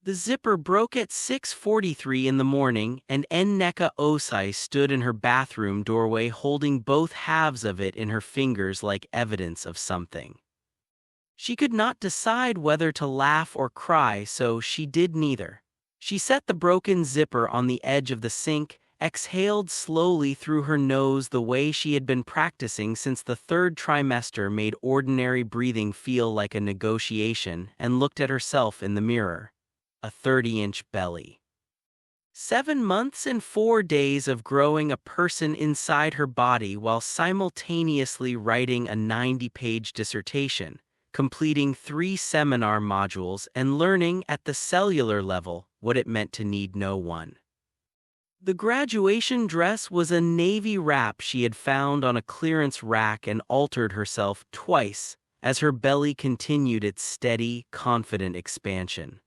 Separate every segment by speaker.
Speaker 1: The zipper broke at 6:43 in the morning, and Nneka Osei stood in her bathroom doorway holding both halves of it in her fingers like evidence of something. She could not decide whether to laugh or cry, so she did neither. She set the broken zipper on the edge of the sink, exhaled slowly through her nose the way she had been practicing since the third trimester made ordinary breathing feel like a negotiation, and looked at herself in the mirror. A 30-inch belly. 7 months and 4 days of growing a person inside her body while simultaneously writing a 90-page dissertation, completing 3 seminar modules, and learning at the cellular level what it meant to need no one. The graduation dress was a navy wrap she had found on a clearance rack and altered herself twice as her belly continued its steady, confident expansion.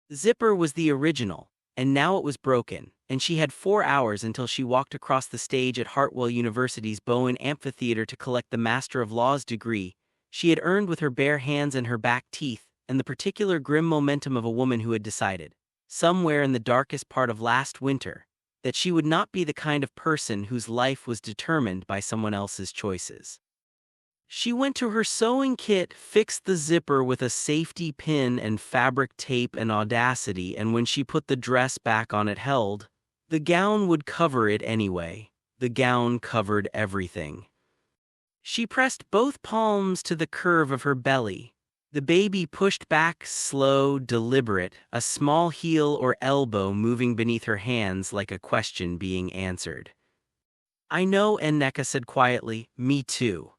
Speaker 1: The zipper was the original, and now it was broken, and she had 4 hours until she walked across the stage at Hartwell University's Bowen Amphitheater to collect the Master of Laws degree she had earned with her bare hands and her back teeth, and the particular grim momentum of a woman who had decided, somewhere in the darkest part of last winter, that she would not be the kind of person whose life was determined by someone else's choices. She went to her sewing kit, fixed the zipper with a safety pin and fabric tape and audacity, and when she put the dress back on it held, the gown would cover it anyway. The gown covered everything. She pressed both palms to the curve of her belly. The baby pushed back, slow, deliberate, a small heel or elbow moving beneath her hands like a question being answered. "I know," Nneka said quietly, "me too."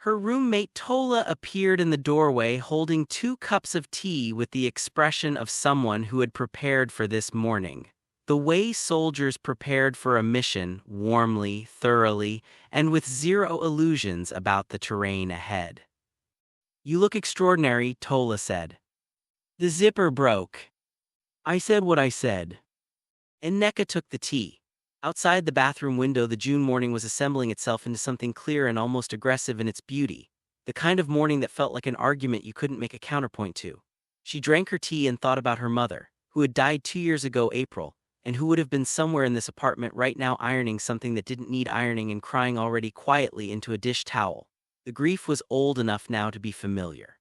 Speaker 1: Her roommate Tola appeared in the doorway holding 2 cups of tea with the expression of someone who had prepared for this morning. The way soldiers prepared for a mission, warmly, thoroughly, and with zero illusions about the terrain ahead. "You look extraordinary," Tola said. "The zipper broke." "I said what I said." Nneka took the tea. Outside the bathroom window, the June morning was assembling itself into something clear and almost aggressive in its beauty, the kind of morning that felt like an argument you couldn't make a counterpoint to. She drank her tea and thought about her mother, who had died 2 years ago April, and who would have been somewhere in this apartment right now ironing something that didn't need ironing and crying already quietly into a dish towel. The grief was old enough now to be familiar.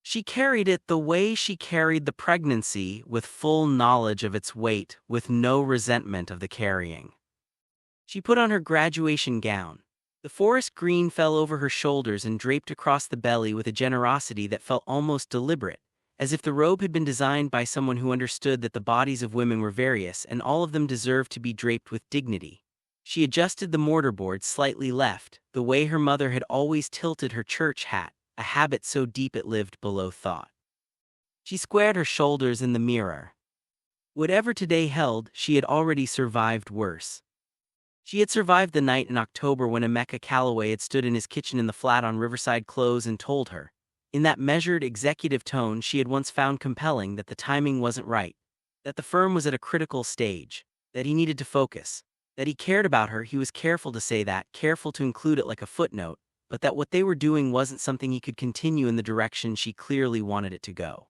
Speaker 1: She carried it the way she carried the pregnancy, with full knowledge of its weight, with no resentment of the carrying. She put on her graduation gown. The forest green fell over her shoulders and draped across the belly with a generosity that felt almost deliberate, as if the robe had been designed by someone who understood that the bodies of women were various and all of them deserved to be draped with dignity. She adjusted the mortarboard slightly left, the way her mother had always tilted her church hat, a habit so deep it lived below thought. She squared her shoulders in the mirror. Whatever today held, she had already survived worse. She had survived the night in October when Emeka Calloway had stood in his kitchen in the flat on Riverside Close and told her, in that measured, executive tone she had once found compelling, that the timing wasn't right, that the firm was at a critical stage, that he needed to focus, that he cared about her. He was careful to say that, careful to include it like a footnote, but that what they were doing wasn't something he could continue in the direction she clearly wanted it to go.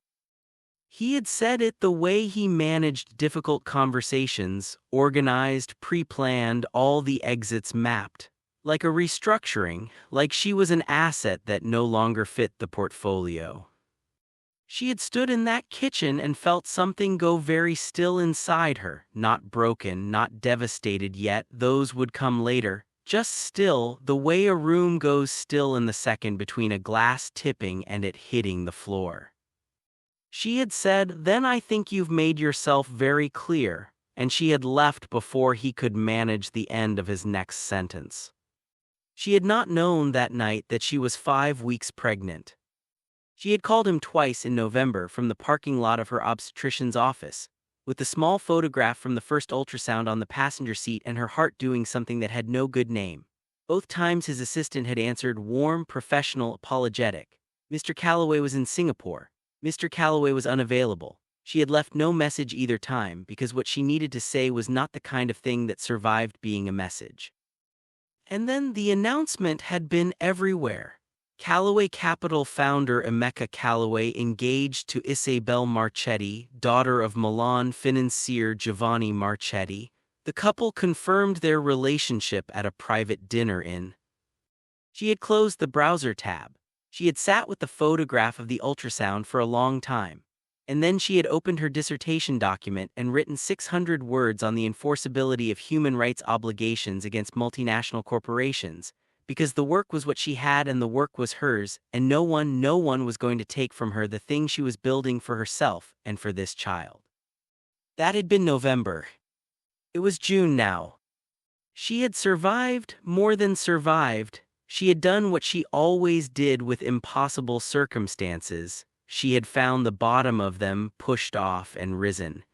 Speaker 1: He had said it the way he managed difficult conversations, organized, pre-planned, all the exits mapped. Like a restructuring, like she was an asset that no longer fit the portfolio. She had stood in that kitchen and felt something go very still inside her, not broken, not devastated yet, those would come later. Just still, the way a room goes still in the second between a glass tipping and it hitting the floor. She had said, "Then I think you've made yourself very clear," and she had left before he could manage the end of his next sentence. She had not known that night that she was 5 weeks pregnant. She had called him twice in November from the parking lot of her obstetrician's office, with the small photograph from the first ultrasound on the passenger seat and her heart doing something that had no good name. Both times his assistant had answered warm, professional, apologetic. Mr. Calloway was in Singapore. Mr. Calloway was unavailable. She had left no message either time because what she needed to say was not the kind of thing that survived being a message. And then the announcement had been everywhere. Calloway Capital founder Emeka Calloway engaged to Isabelle Marchetti, daughter of Milan financier Giovanni Marchetti. The couple confirmed their relationship at a private dinner in. She had closed the browser tab. She had sat with the photograph of the ultrasound for a long time. And then she had opened her dissertation document and written 600 words on the enforceability of human rights obligations against multinational corporations, because the work was what she had and the work was hers, and no one was going to take from her the thing she was building for herself and for this child. That had been November. It was June now. She had survived, more than survived. She had done what she always did with impossible circumstances. She had found the bottom of them, pushed off, and risen.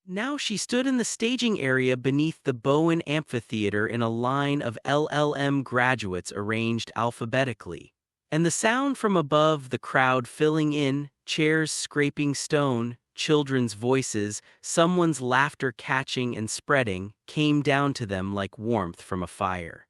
Speaker 1: Now she stood in the staging area beneath the Bowen Amphitheater in a line of LLM graduates arranged alphabetically, and the sound from above, the crowd filling in, chairs scraping stone, children's voices, someone's laughter catching and spreading, came down to them like warmth from a fire.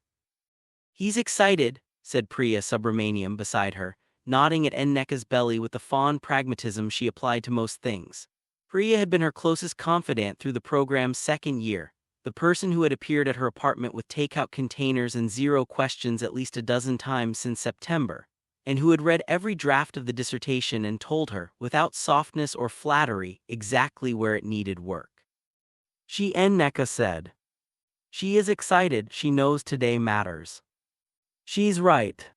Speaker 1: "He's excited," said Priya Subramaniam beside her, nodding at Nneka's belly with the fond pragmatism she applied to most things. Priya had been her closest confidant through the program's second year, the person who had appeared at her apartment with takeout containers and 0 questions at least a dozen times since September, and who had read every draft of the dissertation and told her, without softness or flattery, exactly where it needed work. Nneka said. "She is excited, she knows today matters." "She's right."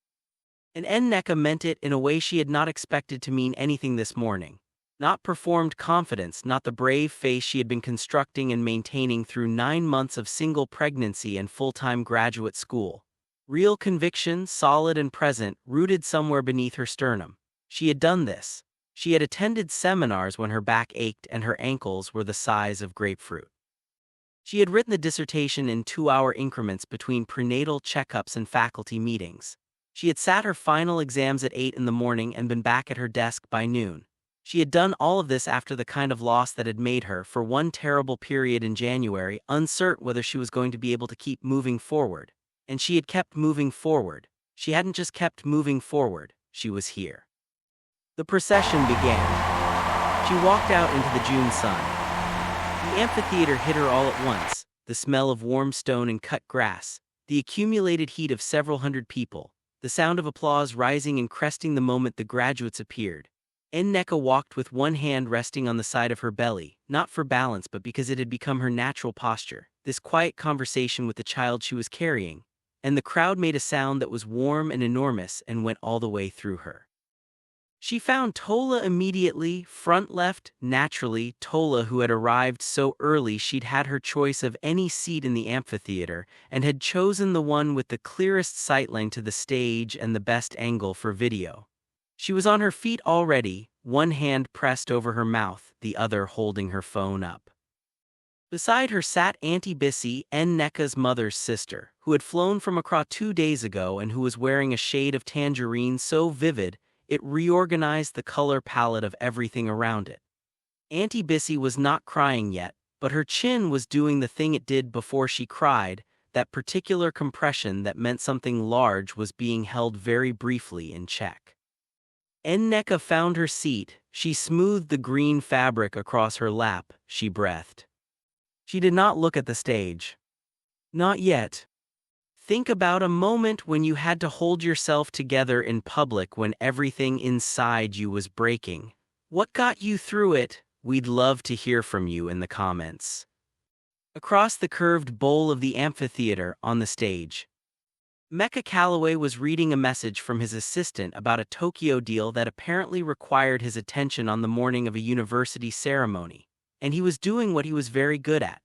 Speaker 1: And Nneka meant it in a way she had not expected to mean anything this morning. Not performed confidence, not the brave face she had been constructing and maintaining through 9 months of single pregnancy and full-time graduate school. Real conviction, solid and present, rooted somewhere beneath her sternum. She had done this. She had attended seminars when her back ached and her ankles were the size of grapefruit. She had written the dissertation in 2-hour increments between prenatal checkups and faculty meetings. She had sat her final exams at 8 in the morning and been back at her desk by noon. She had done all of this after the kind of loss that had made her, for one terrible period in January, uncertain whether she was going to be able to keep moving forward. And she had kept moving forward. She hadn't just kept moving forward, she was here. The procession began. She walked out into the June sun. The amphitheater hit her all at once, the smell of warm stone and cut grass, the accumulated heat of several hundred people, the sound of applause rising and cresting the moment the graduates appeared. Nneka walked with one hand resting on the side of her belly, not for balance but because it had become her natural posture, this quiet conversation with the child she was carrying, and the crowd made a sound that was warm and enormous and went all the way through her. She found Tola immediately, front left, naturally, Tola who had arrived so early she'd had her choice of any seat in the amphitheater, and had chosen the one with the clearest sightline to the stage and the best angle for video. She was on her feet already, one hand pressed over her mouth, the other holding her phone up. Beside her sat Auntie Bissy, Nneka's mother's sister, who had flown from Accra 2 days ago and who was wearing a shade of tangerine so vivid it reorganized the color palette of everything around it. Auntie Bissy was not crying yet, but her chin was doing the thing it did before she cried, that particular compression that meant something large was being held very briefly in check. Nneka found her seat. She smoothed the green fabric across her lap, she breathed. She did not look at the stage. Not yet. Think about a moment when you had to hold yourself together in public when everything inside you was breaking. What got you through it? We'd love to hear from you in the comments. Across the curved bowl of the amphitheater on the stage, Emeka Calloway was reading a message from his assistant about a Tokyo deal that apparently required his attention on the morning of a university ceremony, and he was doing what he was very good at,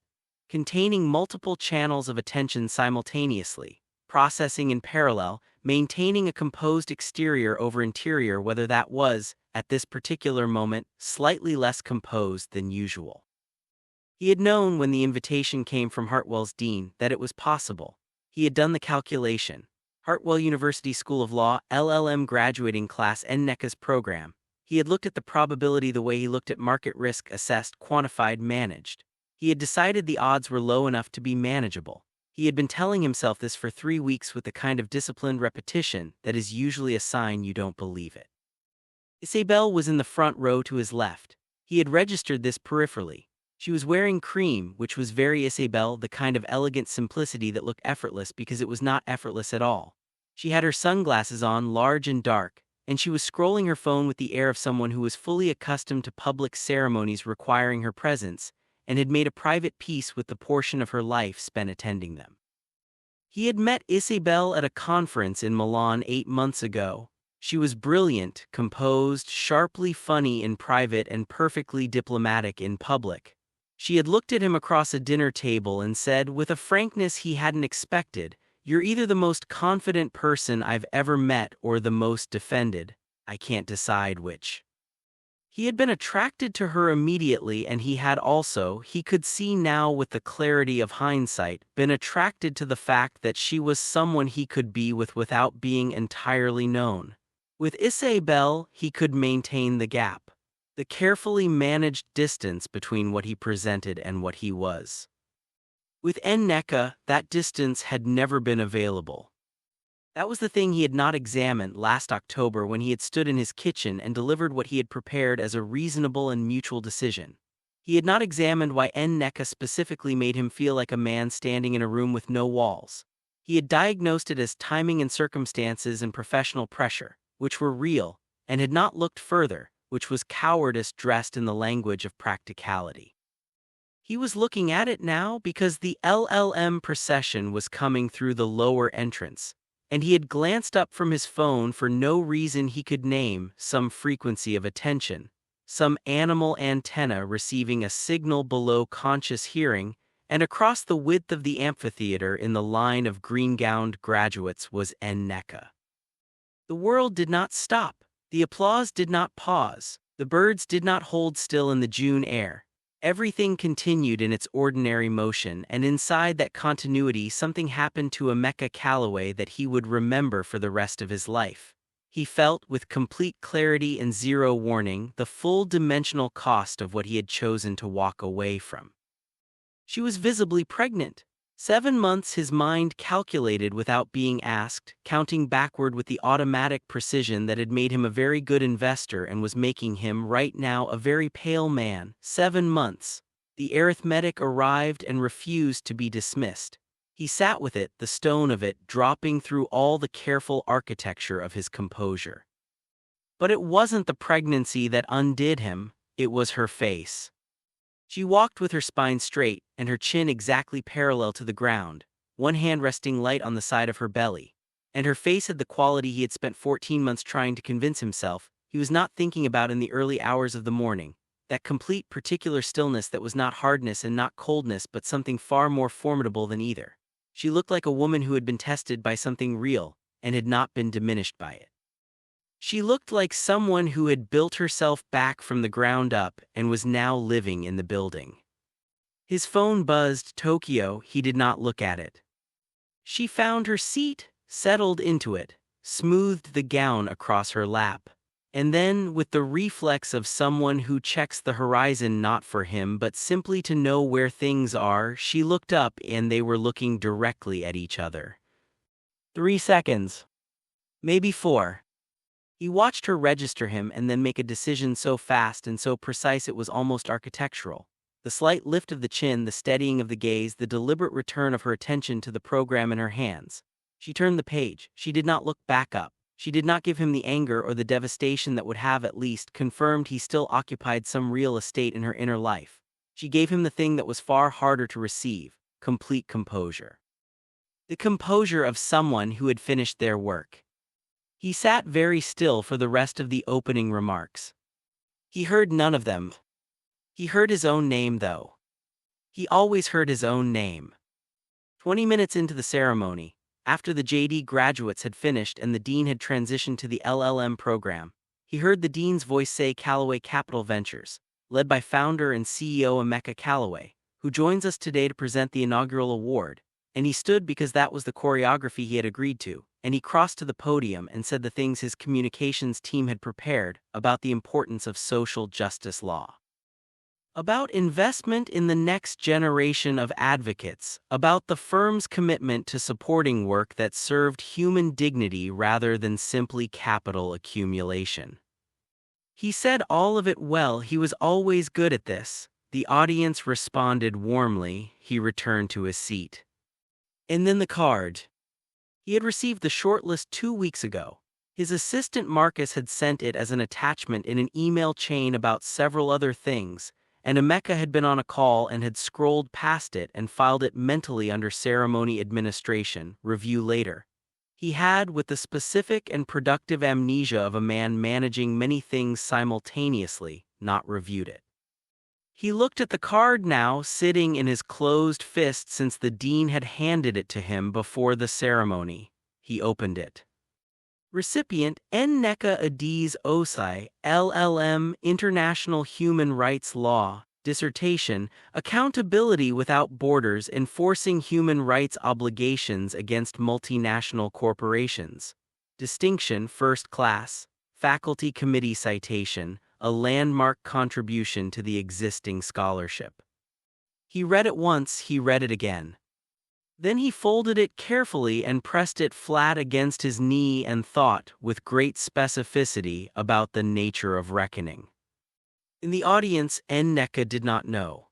Speaker 1: containing multiple channels of attention simultaneously, processing in parallel, maintaining a composed exterior over interior, whether that was, at this particular moment, slightly less composed than usual. He had known when the invitation came from Hartwell's dean that it was possible. He had done the calculation. Hartwell University School of Law, LLM graduating class Nneka's program. He had looked at the probability the way he looked at market risk, assessed, quantified, managed. He had decided the odds were low enough to be manageable. He had been telling himself this for 3 weeks with the kind of disciplined repetition that is usually a sign you don't believe it. Isabelle was in the front row to his left. He had registered this peripherally. She was wearing cream, which was very Isabelle, the kind of elegant simplicity that looked effortless because it was not effortless at all. She had her sunglasses on, large and dark, and she was scrolling her phone with the air of someone who was fully accustomed to public ceremonies requiring her presence, and had made a private peace with the portion of her life spent attending them. He had met Isabelle at a conference in Milan 8 months ago. She was brilliant, composed, sharply funny in private and perfectly diplomatic in public. She had looked at him across a dinner table and said, with a frankness he hadn't expected, "You're either the most confident person I've ever met or the most defended. I can't decide which." He had been attracted to her immediately, and he had also, he could see now with the clarity of hindsight, been attracted to the fact that she was someone he could be with without being entirely known. With Isabelle, he could maintain the gap, the carefully managed distance between what he presented and what he was. With Nneka, that distance had never been available. That was the thing he had not examined last October when he had stood in his kitchen and delivered what he had prepared as a reasonable and mutual decision. He had not examined why Nneka specifically made him feel like a man standing in a room with no walls. He had diagnosed it as timing and circumstances and professional pressure, which were real, and had not looked further, which was cowardice dressed in the language of practicality. He was looking at it now because the LLM procession was coming through the lower entrance, and he had glanced up from his phone for no reason he could name, some frequency of attention, some animal antenna receiving a signal below conscious hearing, and across the width of the amphitheater in the line of green-gowned graduates was Nneka. The world did not stop, the applause did not pause, the birds did not hold still in the June air. Everything continued in its ordinary motion, and inside that continuity something happened to Emeka Calloway that he would remember for the rest of his life. He felt, with complete clarity and zero warning, the full dimensional cost of what he had chosen to walk away from. She was visibly pregnant. 7 months, his mind calculated without being asked, counting backward with the automatic precision that had made him a very good investor and was making him right now a very pale man. 7 months. The arithmetic arrived and refused to be dismissed. He sat with it, the stone of it, dropping through all the careful architecture of his composure. But it wasn't the pregnancy that undid him, it was her face. She walked with her spine straight and her chin exactly parallel to the ground, one hand resting light on the side of her belly, and her face had the quality he had spent 14 months trying to convince himself he was not thinking about in the early hours of the morning, that complete particular stillness that was not hardness and not coldness but something far more formidable than either. She looked like a woman who had been tested by something real and had not been diminished by it. She looked like someone who had built herself back from the ground up and was now living in the building. His phone buzzed. Tokyo. He did not look at it. She found her seat, settled into it, smoothed the gown across her lap, and then, with the reflex of someone who checks the horizon not for him but simply to know where things are, she looked up and they were looking directly at each other. 3 seconds. Maybe 4. He watched her register him and then make a decision so fast and so precise it was almost architectural. The slight lift of the chin, the steadying of the gaze, the deliberate return of her attention to the program in her hands. She turned the page. She did not look back up. She did not give him the anger or the devastation that would have at least confirmed he still occupied some real estate in her inner life. She gave him the thing that was far harder to receive, complete composure. The composure of someone who had finished their work. He sat very still for the rest of the opening remarks. He heard none of them. He heard his own name, though. He always heard his own name. 20 minutes into the ceremony, after the JD graduates had finished and the dean had transitioned to the LLM program, he heard the dean's voice say Calloway Capital Ventures, led by founder and CEO Emeka Calloway, who joins us today to present the inaugural award, and he stood because that was the choreography he had agreed to, and he crossed to the podium and said the things his communications team had prepared about the importance of social justice law. about investment in the next generation of advocates, about the firm's commitment to supporting work that served human dignity rather than simply capital accumulation. He said all of it well, he was always good at this. The audience responded warmly. He returned to his seat. And then the card. He had received the shortlist 2 weeks ago. His assistant Marcus had sent it as an attachment in an email chain about several other things, and Emeka had been on a call and had scrolled past it and filed it mentally under ceremony administration, review later. He had, with the specific and productive amnesia of a man managing many things simultaneously, not reviewed it. He looked at the card now, sitting in his closed fist since the dean had handed it to him before the ceremony. He opened it. Recipient Nneka Osei, LLM, International Human Rights Law, dissertation, Accountability Without Borders Enforcing Human Rights Obligations Against Multinational Corporations. Distinction, First Class, Faculty Committee Citation, a landmark contribution to the existing scholarship. He read it once, he read it again. Then he folded it carefully and pressed it flat against his knee and thought, with great specificity, about the nature of reckoning. In the audience, Nneka did not know.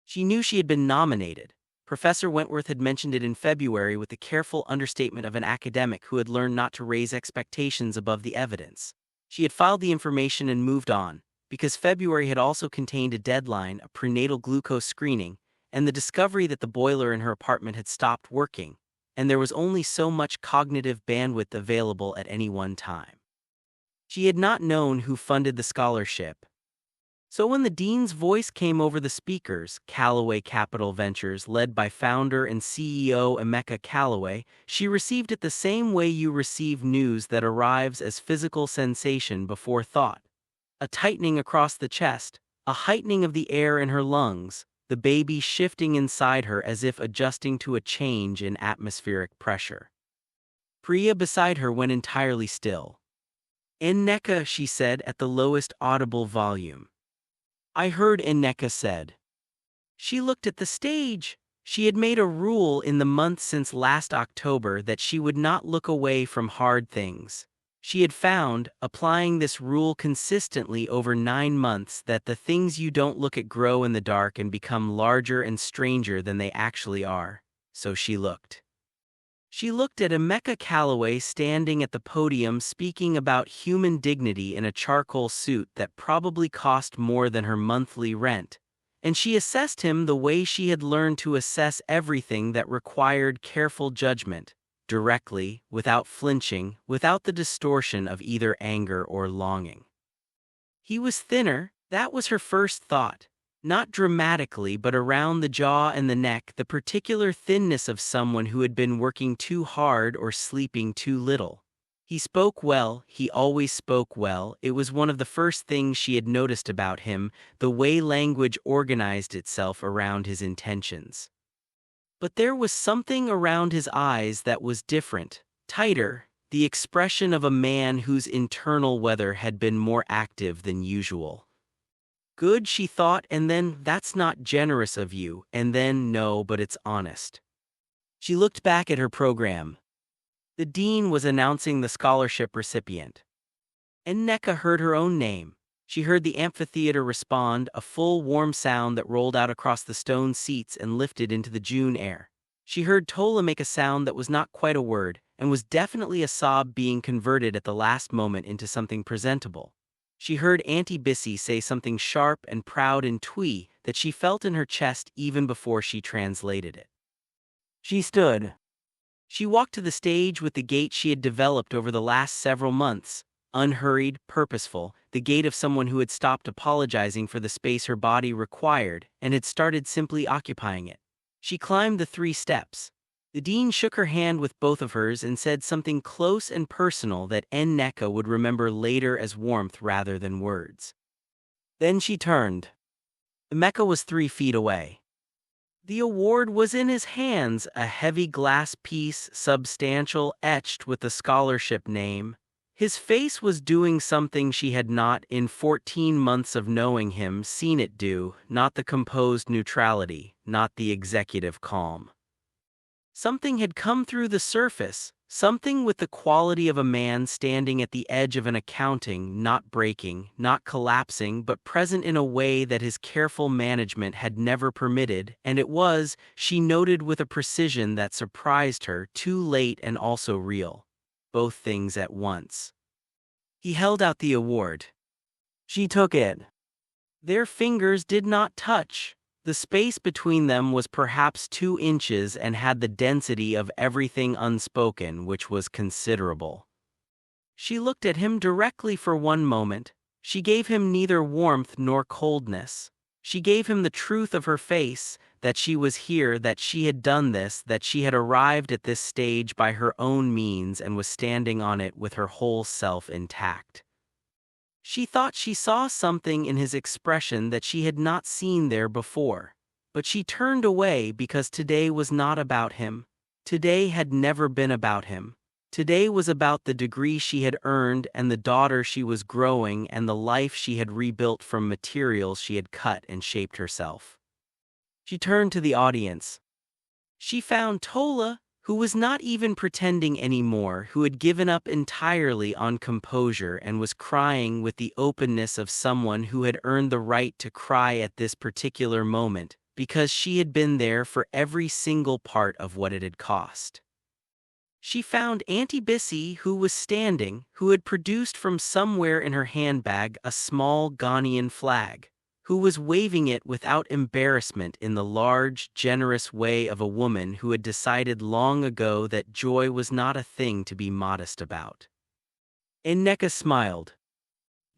Speaker 1: She knew she had been nominated. Professor Wentworth had mentioned it in February with the careful understatement of an academic who had learned not to raise expectations above the evidence. She had filed the information and moved on, because February had also contained a deadline, a prenatal glucose screening, and the discovery that the boiler in her apartment had stopped working, and there was only so much cognitive bandwidth available at any one time. She had not known who funded the scholarship. So when the dean's voice came over the speakers, Calloway Capital Ventures, led by founder and CEO Emeka Calloway, she received it the same way you receive news that arrives as physical sensation before thought. A tightening across the chest, a heightening of the air in her lungs, the baby shifting inside her as if adjusting to a change in atmospheric pressure. Priya beside her went entirely still. Nneka, she said at the lowest audible volume. I heard, Nneka said. She looked at the stage. She had made a rule in the month since last October that she would not look away from hard things. She had found, applying this rule consistently over 9 months, that the things you don't look at grow in the dark and become larger and stranger than they actually are. So she looked. She looked at Emeka Calloway standing at the podium speaking about human dignity in a charcoal suit that probably cost more than her monthly rent, and she assessed him the way she had learned to assess everything that required careful judgment. Directly, without flinching, without the distortion of either anger or longing. He was thinner, that was her first thought. Not dramatically, but around the jaw and the neck, the particular thinness of someone who had been working too hard or sleeping too little. He spoke well, he always spoke well. It was one of the first things she had noticed about him, the way language organized itself around his intentions. But there was something around his eyes that was different, tighter, the expression of a man whose internal weather had been more active than usual. Good, she thought, and then, that's not generous of you, and then, no, but it's honest. She looked back at her program. The dean was announcing the scholarship recipient. Nneka heard her own name. She heard the amphitheater respond, a full warm sound that rolled out across the stone seats and lifted into the June air. She heard Tola make a sound that was not quite a word, and was definitely a sob being converted at the last moment into something presentable. She heard Auntie Bissy say something sharp and proud in Twi that she felt in her chest even before she translated it. She stood. She walked to the stage with the gait she had developed over the last several months, unhurried, purposeful, the gait of someone who had stopped apologizing for the space her body required and had started simply occupying it. She climbed the 3 steps. The dean shook her hand with both of hers and said something close and personal that Nneka would remember later as warmth rather than words. Then she turned. Emeka was 3 feet away. The award was in his hands, a heavy glass piece, substantial, etched with the scholarship name, His face was doing something she had not, in 14 months of knowing him, seen it do, not the composed neutrality, not the executive calm. Something had come through the surface, something with the quality of a man standing at the edge of an accounting, not breaking, not collapsing, but present in a way that his careful management had never permitted, and it was, she noted with a precision that surprised her, too late and also real. Both things at once. He held out the award. She took it. Their fingers did not touch. The space between them was perhaps 2 inches and had the density of everything unspoken, which was considerable. She looked at him directly for one moment. She gave him neither warmth nor coldness. She gave him the truth of her face, that she was here, that she had done this, that she had arrived at this stage by her own means and was standing on it with her whole self intact. She thought she saw something in his expression that she had not seen there before. But she turned away because today was not about him. Today had never been about him. Today was about the degree she had earned and the daughter she was growing and the life she had rebuilt from materials she had cut and shaped herself. She turned to the audience. She found Tola, who was not even pretending anymore, who had given up entirely on composure and was crying with the openness of someone who had earned the right to cry at this particular moment, because she had been there for every single part of what it had cost. She found Auntie Bissy, who was standing, who had produced from somewhere in her handbag a small Ghanaian flag, who was waving it without embarrassment in the large, generous way of a woman who had decided long ago that joy was not a thing to be modest about. Nneka smiled.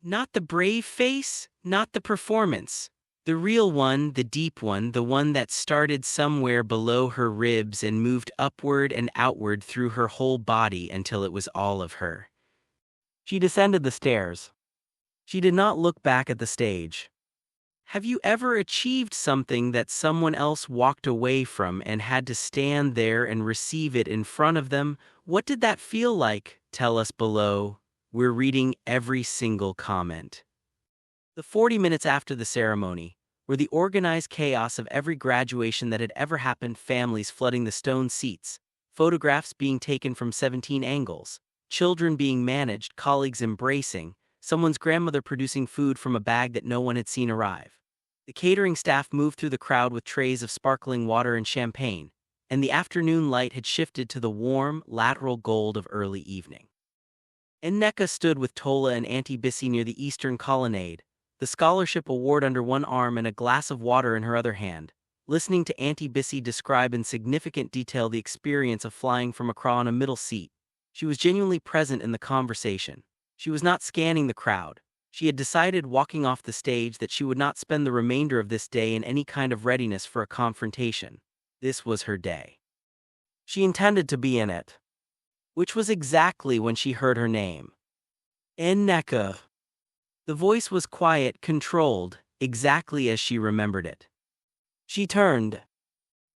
Speaker 1: Not the brave face, not the performance. The real one, the deep one, the one that started somewhere below her ribs and moved upward and outward through her whole body until it was all of her. She descended the stairs. She did not look back at the stage. Have you ever achieved something that someone else walked away from and had to stand there and receive it in front of them? What did that feel like? Tell us below. We're reading every single comment. The 40 minutes after the ceremony were the organized chaos of every graduation that had ever happened, families flooding the stone seats, photographs being taken from 17 angles, children being managed, colleagues embracing, someone's grandmother producing food from a bag that no one had seen arrive. The catering staff moved through the crowd with trays of sparkling water and champagne, and the afternoon light had shifted to the warm, lateral gold of early evening. Nneka stood with Tola and Auntie Bissy near the eastern colonnade, the scholarship award under one arm and a glass of water in her other hand, listening to Auntie Bissy describe in significant detail the experience of flying from Accra on a middle seat. She was genuinely present in the conversation. She was not scanning the crowd. She had decided walking off the stage that she would not spend the remainder of this day in any kind of readiness for a confrontation. This was her day. She intended to be in it. Which was exactly when she heard her name. Nneka. The voice was quiet, controlled, exactly as she remembered it. She turned.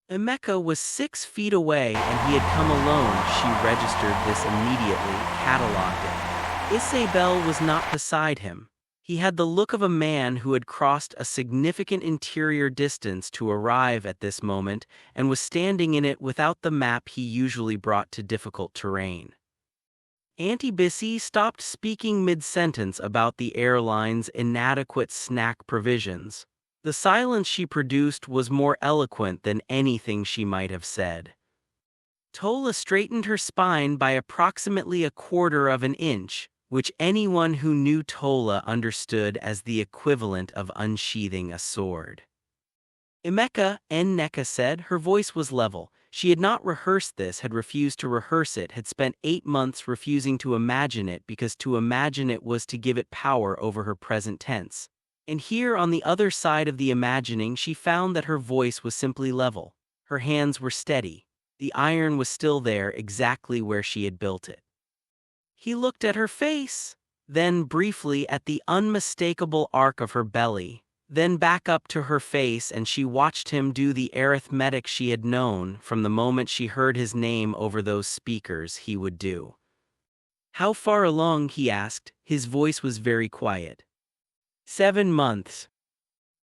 Speaker 1: Emeka was 6 feet away and he had come alone. She registered this immediately, cataloged it. Isabelle was not beside him. He had the look of a man who had crossed a significant interior distance to arrive at this moment and was standing in it without the map he usually brought to difficult terrain. Auntie Bissy stopped speaking mid-sentence about the airline's inadequate snack provisions. The silence she produced was more eloquent than anything she might have said. Tola straightened her spine by approximately 1/4 of an inch, which anyone who knew Tola understood as the equivalent of unsheathing a sword. Emeka, Nneka said, her voice was level. She had not rehearsed this, had refused to rehearse it, had spent 8 months refusing to imagine it because to imagine it was to give it power over her present tense. And here on the other side of the imagining she found that her voice was simply level. Her hands were steady. The iron was still there exactly where she had built it. He looked at her face, then briefly at the unmistakable arc of her belly, then back up to her face, and she watched him do the arithmetic she had known from the moment she heard his name over those speakers he would do. How far along, he asked. His voice was very quiet. 7 months.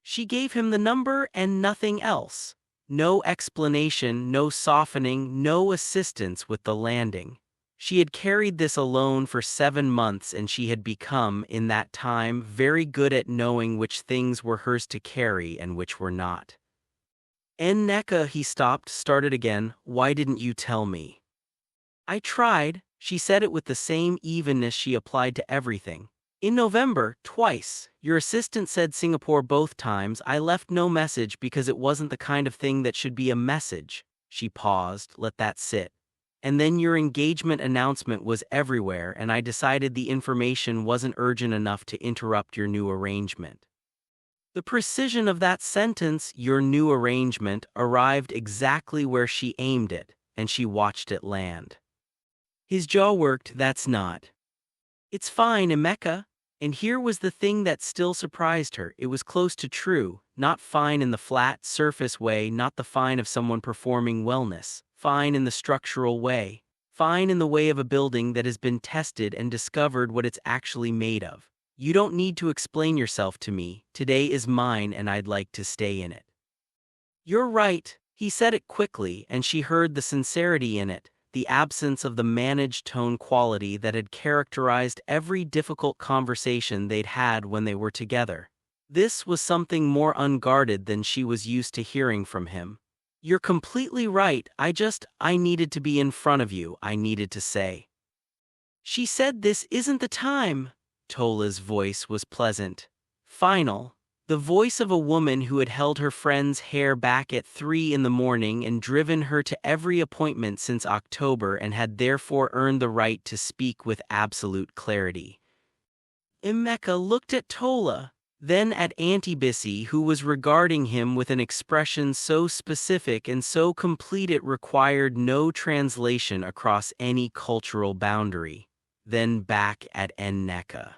Speaker 1: She gave him the number and nothing else. No explanation, no softening, no assistance with the landing. She had carried this alone for 7 months, and she had become, in that time, very good at knowing which things were hers to carry and which were not. Nneka, he stopped, started again. Why didn't you tell me? I tried. She said it with the same evenness she applied to everything. In November, twice. Your assistant said Singapore both times. I left no message because it wasn't the kind of thing that should be a message. She paused, let that sit. And then your engagement announcement was everywhere, and I decided the information wasn't urgent enough to interrupt your new arrangement. The precision of that sentence, your new arrangement, arrived exactly where she aimed it, and she watched it land. His jaw worked. That's not. It's fine, Emeka. And here was the thing that still surprised her. It was close to true, not fine in the flat, surface way, not the fine of someone performing wellness, fine in the structural way, fine in the way of a building that has been tested and discovered what it's actually made of. You don't need to explain yourself to me. Today is mine and I'd like to stay in it. You're right. He said it quickly, and she heard the sincerity in it, the absence of the managed tone quality that had characterized every difficult conversation they'd had when they were together. This was something more unguarded than she was used to hearing from him. You're completely right. I needed to be in front of you, I needed to say. She said this isn't the time. Tola's voice was pleasant. Final. The voice of a woman who had held her friend's hair back at 3 in the morning and driven her to every appointment since October and had therefore earned the right to speak with absolute clarity. Emeka looked at Tola, then at Auntie Bissy, who was regarding him with an expression so specific and so complete it required no translation across any cultural boundary, then back at Nneka.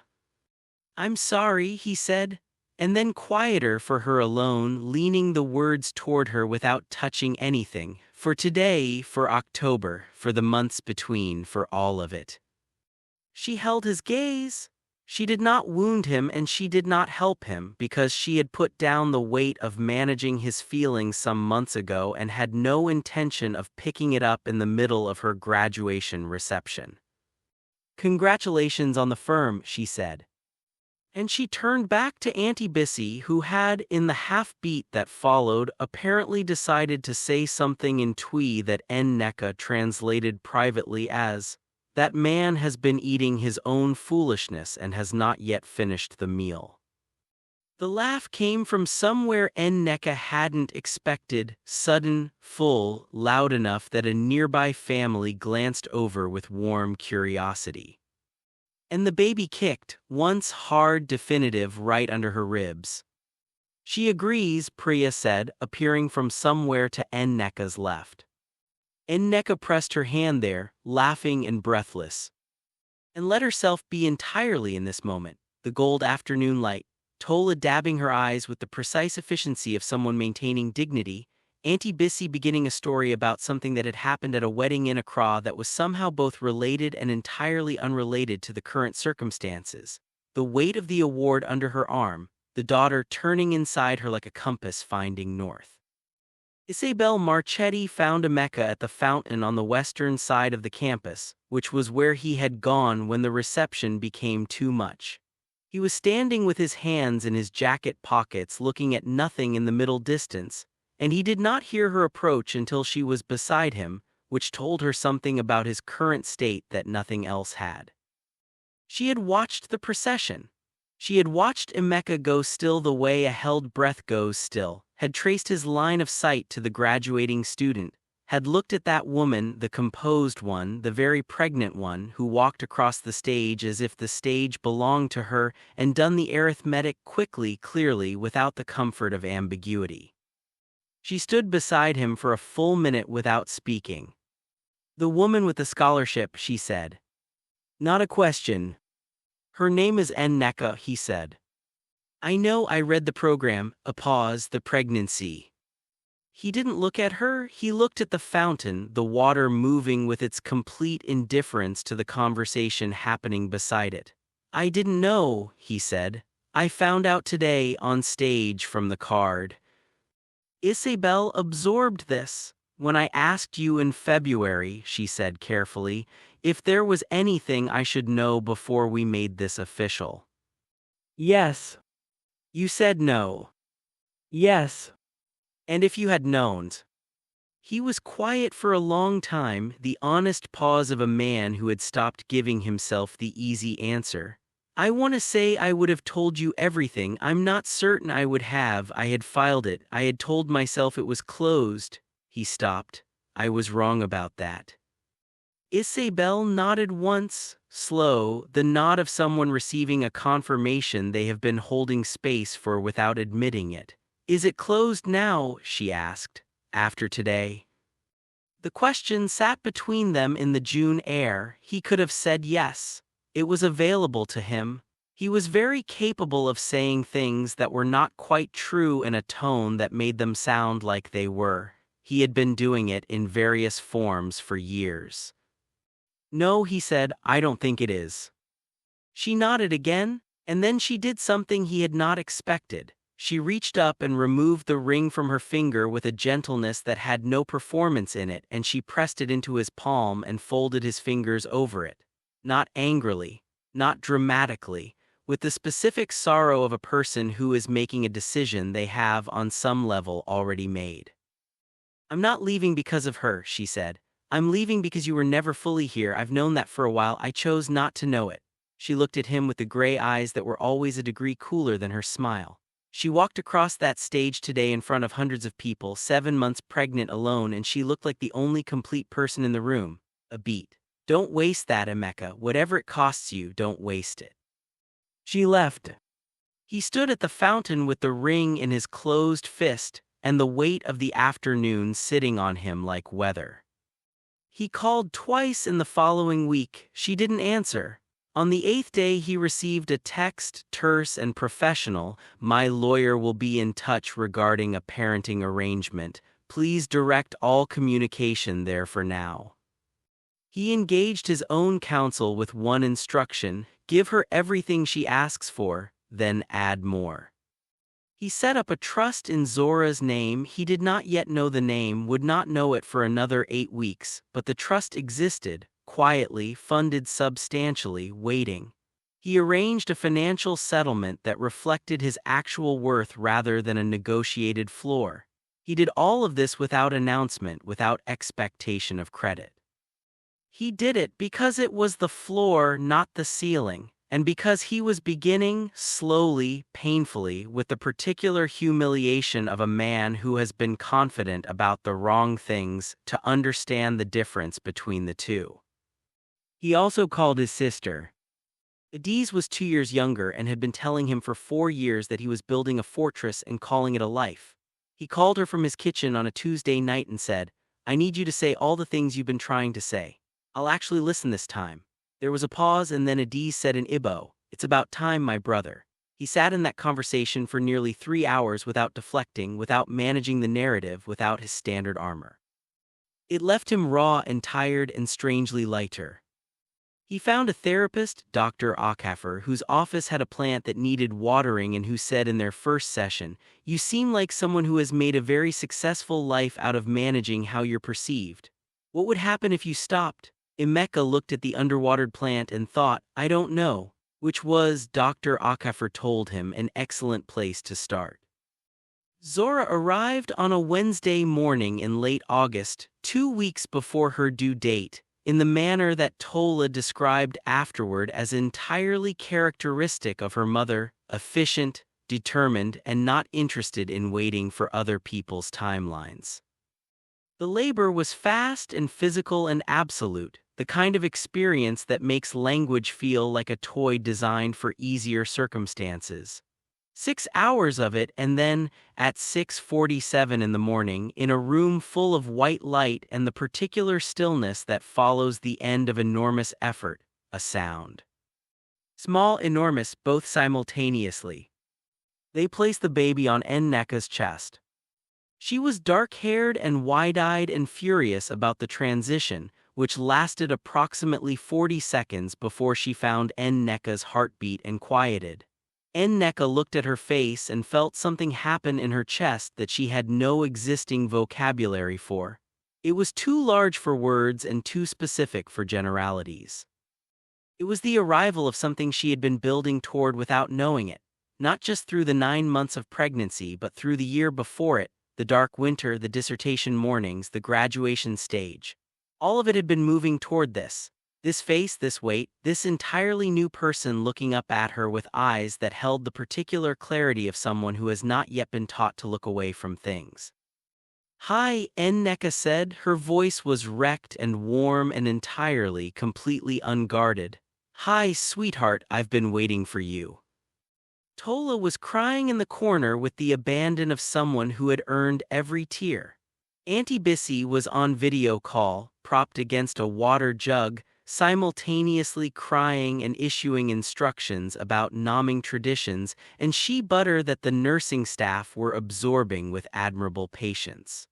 Speaker 1: I'm sorry, he said. And then quieter for her alone, leaning the words toward her without touching anything, for today, for October, for the months between, for all of it. She held his gaze. She did not wound him and she did not help him because she had put down the weight of managing his feelings some months ago and had no intention of picking it up in the middle of her graduation reception. Congratulations on the firm, she said. And she turned back to Auntie Bissy, who had, in the half-beat that followed, apparently decided to say something in Twi that Nneka translated privately as, "That man has been eating his own foolishness and has not yet finished the meal." The laugh came from somewhere Nneka hadn't expected, sudden, full, loud enough that a nearby family glanced over with warm curiosity. And the baby kicked, once hard, definitive, right under her ribs. She agrees, Priya said, appearing from somewhere to Nneka's left. Nneka pressed her hand there, laughing and breathless, and let herself be entirely in this moment, the gold afternoon light, Tola dabbing her eyes with the precise efficiency of someone maintaining dignity, Auntie Bissy beginning a story about something that had happened at a wedding in Accra that was somehow both related and entirely unrelated to the current circumstances, the weight of the award under her arm, the daughter turning inside her like a compass finding north. Isabelle Marchetti found Emeka at the fountain on the western side of the campus, which was where he had gone when the reception became too much. He was standing with his hands in his jacket pockets looking at nothing in the middle distance, and he did not hear her approach until she was beside him, which told her something about his current state that nothing else had. She had watched the procession. She had watched Emeka go still the way a held breath goes still, had traced his line of sight to the graduating student, had looked at that woman, the composed one, the very pregnant one, who walked across the stage as if the stage belonged to her, and done the arithmetic quickly, clearly, without the comfort of ambiguity. She stood beside him for a full minute without speaking. "The woman with the scholarship," she said. "Not a question." "Her name is Nneka," he said. "I know, I read the program." A pause. "The pregnancy." He didn't look at her, he looked at the fountain, the water moving with its complete indifference to the conversation happening beside it. I didn't know, he said. I found out today on stage from the card. Isabelle absorbed this. When I asked you in February, she said carefully, if there was anything I should know before we made this official. Yes. You said no. Yes. And if you had known. He was quiet for a long time, the honest pause of a man who had stopped giving himself the easy answer. I want to say I would have told you everything. I'm not certain I would have. I had filed it. I had told myself it was closed. He stopped. I was wrong about that. Isabelle nodded once, slow, the nod of someone receiving a confirmation they have been holding space for without admitting it. Is it closed now? She asked. After today? The question sat between them in the June air. He could have said yes. It was available to him. He was very capable of saying things that were not quite true in a tone that made them sound like they were. He had been doing it in various forms for years. No, he said, I don't think it is. She nodded again, and then she did something he had not expected. She reached up and removed the ring from her finger with a gentleness that had no performance in it, and she pressed it into his palm and folded his fingers over it. Not angrily, not dramatically, with the specific sorrow of a person who is making a decision they have on some level already made. I'm not leaving because of her, she said. I'm leaving because you were never fully here. I've known that for a while. I chose not to know it. She looked at him with the gray eyes that were always a degree cooler than her smile. She walked across that stage today in front of hundreds of people, 7 months pregnant alone, and she looked like the only complete person in the room. A beat. Don't waste that, Emeka. Whatever it costs you, don't waste it. She left. He stood at the fountain with the ring in his closed fist and the weight of the afternoon sitting on him like weather. He called twice in the following week. She didn't answer. On the 8th day he received a text, terse and professional. My lawyer will be in touch regarding a parenting arrangement. Please direct all communication there for now. He engaged his own counsel with one instruction: give her everything she asks for, then add more. He set up a trust in Zora's name. He did not yet know the name, would not know it for another 8 weeks, but the trust existed, quietly, funded substantially, waiting. He arranged a financial settlement that reflected his actual worth rather than a negotiated floor. He did all of this without announcement, without expectation of credit. He did it because it was the floor, not the ceiling, and because he was beginning, slowly, painfully, with the particular humiliation of a man who has been confident about the wrong things, to understand the difference between the two. He also called his sister. Adiz was 2 years younger and had been telling him for 4 years that he was building a fortress and calling it a life. He called her from his kitchen on a Tuesday night and said, I need you to say all the things you've been trying to say. I'll actually listen this time. There was a pause, and then Adiz said in Igbo, It's about time, my brother. He sat in that conversation for nearly 3 hours without deflecting, without managing the narrative, without his standard armor. It left him raw and tired and strangely lighter. He found a therapist, Dr. Okafor, whose office had a plant that needed watering and who said in their first session, You seem like someone who has made a very successful life out of managing how you're perceived. What would happen if you stopped? Emeka looked at the underwatered plant and thought, I don't know, which was, Dr. Okafor told him, an excellent place to start. Zora arrived on a Wednesday morning in late August, 2 weeks before her due date, in the manner that Tola described afterward as entirely characteristic of her mother: efficient, determined, and not interested in waiting for other people's timelines. The labor was fast and physical and absolute, the kind of experience that makes language feel like a toy designed for easier circumstances. 6 hours of it, and then, at 6:47 in the morning, in a room full of white light and the particular stillness that follows the end of enormous effort, a sound. Small, enormous, both simultaneously. They placed the baby on Nneka's chest. She was dark-haired and wide-eyed and furious about the transition, which lasted approximately 40 seconds before she found Nneka's heartbeat and quieted. Nneka looked at her face and felt something happen in her chest that she had no existing vocabulary for. It was too large for words and too specific for generalities. It was the arrival of something she had been building toward without knowing it, not just through the 9 months of pregnancy but through the year before it, the dark winter, the dissertation mornings, the graduation stage. All of it had been moving toward this face, this weight, this entirely new person looking up at her with eyes that held the particular clarity of someone who has not yet been taught to look away from things. "Hi," Nneka said. Her voice was wrecked and warm and entirely, completely unguarded. "Hi, sweetheart, I've been waiting for you." Tola was crying in the corner with the abandon of someone who had earned every tear. Auntie Bissy was on video call, propped against a water jug, simultaneously crying and issuing instructions about nomming traditions and shea butter that the nursing staff were absorbing with admirable patience.